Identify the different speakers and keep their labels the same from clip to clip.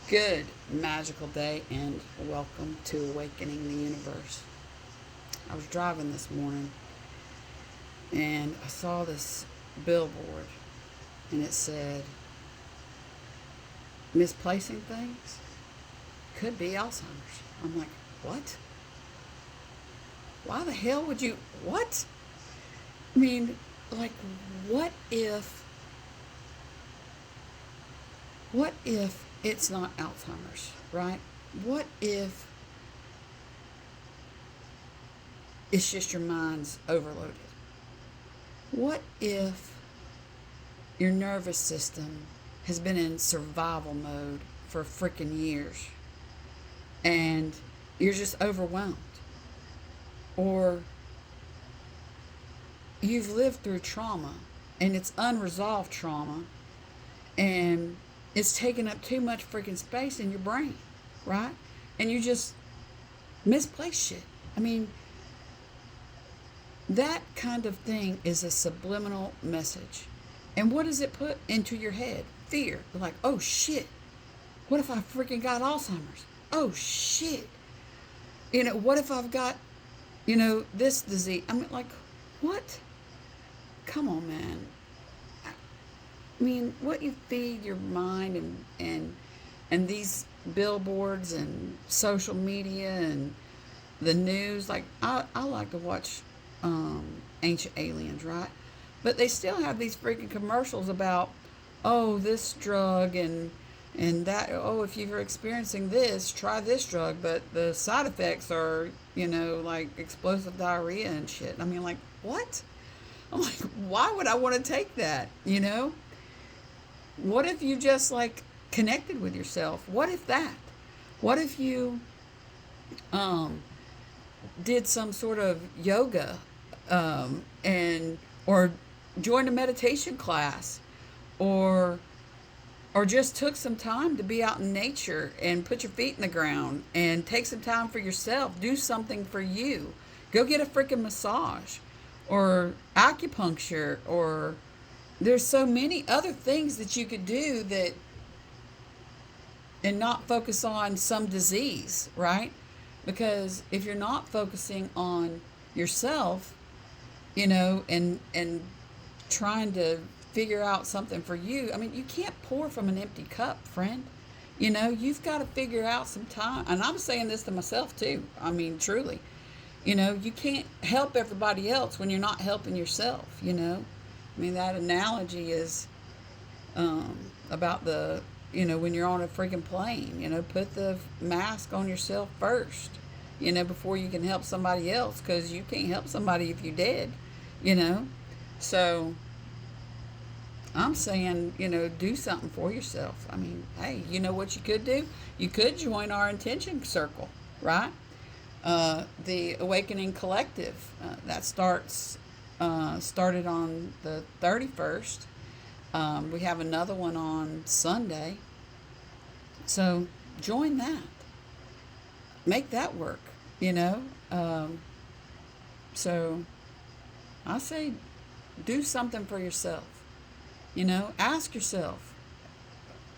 Speaker 1: Good magical day and welcome to Awakening the Universe. I was driving this morning and I saw this billboard and it said, misplacing things could be Alzheimer's. I'm like, what? Why the hell would you, what? I mean, like, what if, what if it's not Alzheimer's, right? What if it's just your mind's overloaded? What if your nervous system has been in survival mode for freaking years and you're just overwhelmed? Or you've lived through trauma and it's unresolved trauma and it's taking up too much freaking space in your brain, right? And you just misplace shit. I mean, that kind of thing is a subliminal message. And what does it put into your head? Fear. Like, oh shit, what if I freaking got Alzheimer's? Oh shit. What if I've got, this disease? I mean, like, what? Come on, man. I mean, what you feed your mind and these billboards and social media and the news. Like, I like to watch Ancient Aliens, right? But they still have these freaking commercials about, oh, this drug and that. Oh, if you're experiencing this, try this drug. But the side effects are, like explosive diarrhea and shit. I mean, like, what? I'm like, why would I want to take that? What if you just like connected with yourself? What if that? What if you did some sort of yoga and or joined a meditation class or just took some time to be out in nature and put your feet in the ground and take some time for yourself, do something for you, go get a freaking massage or acupuncture, or there's so many other things that you could do that and not focus on some disease, right? Because if you're not focusing on yourself, and trying to figure out something for you, I mean, you can't pour from an empty cup, friend. You've got to figure out some time. And I'm saying this to myself too. I mean, truly. You can't help everybody else when you're not helping yourself, I mean, that analogy is about when you're on a freaking plane, put the mask on yourself first, before you can help somebody else, because you can't help somebody if you're dead, So I'm saying, do something for yourself. I mean, hey, you know what you could do? You could join our intention circle, right? The Awakening Collective, that started on the 31st. We have another one on Sunday. So join that. Make that work, So I say do something for yourself. Ask yourself,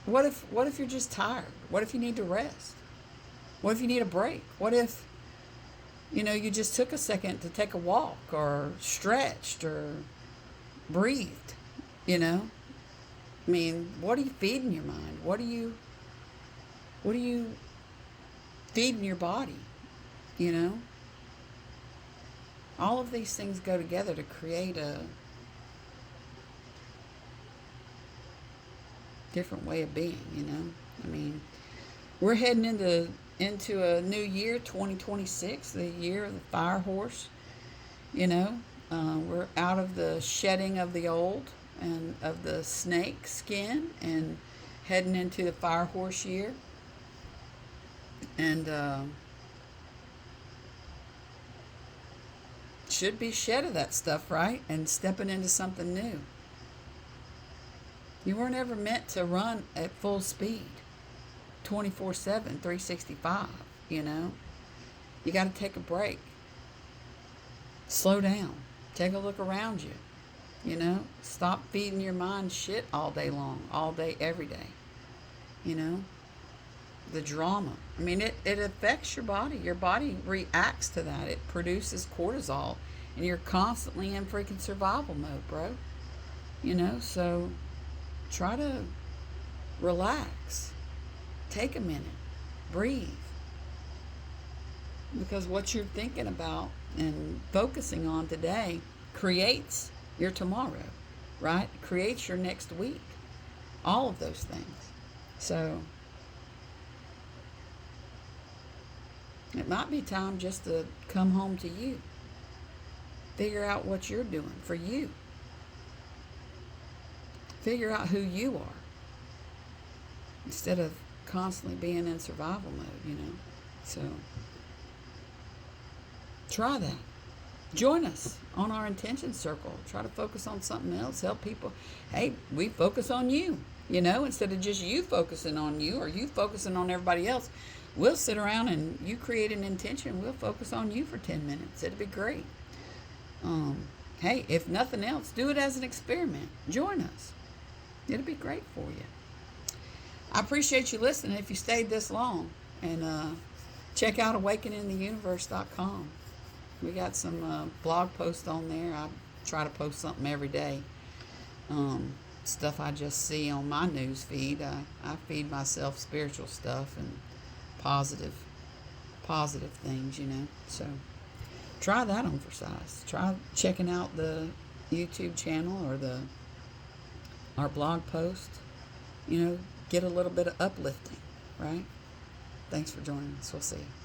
Speaker 1: what if you're just tired? What if you need to rest? What if you need a break? What if you just took a second to take a walk or stretched or breathed, I mean, what are you feeding your mind? What are you feeding your body? All of these things go together to create a different way of being, I mean, we're heading into a new year, 2026, the year of the fire horse. We're out of the shedding of the old and of the snake skin and heading into the fire horse year. And should be shed of that stuff, right? And stepping into something new. You weren't ever meant to run at full speed, 24/7, 365, You got to take a break. Slow down. Take a look around you. Stop feeding your mind shit all day long, all day, every day. the drama. I mean, it affects your body. Your body reacts to that. It produces cortisol, and you're constantly in freaking survival mode, bro. So try to relax. Take a minute. Breathe. Because what you're thinking about and focusing on today creates your tomorrow, right? Creates your next week. All of those things. So it might be time just to come home to you. Figure out what you're doing for you. Figure out who you are. Instead of constantly being in survival mode, So try that. Join us on our intention circle. Try to focus on something else. Help people. Hey, we focus on you, instead of just you focusing on you or you focusing on everybody else. We'll sit around and you create an intention. We'll focus on you for 10 minutes. It'd be great. Hey, if nothing else, do it as an experiment. Join us. It'll be great for you. I appreciate you listening if you stayed this long. And check out awakeningtheuniverse.com. We got some blog posts on there. I try to post something every day. Stuff I just see on my news feed. I feed myself spiritual stuff and positive things, So try that on for size. Try checking out the YouTube channel or our blog post. Get a little bit of uplifting, right? Thanks for joining us. We'll see you.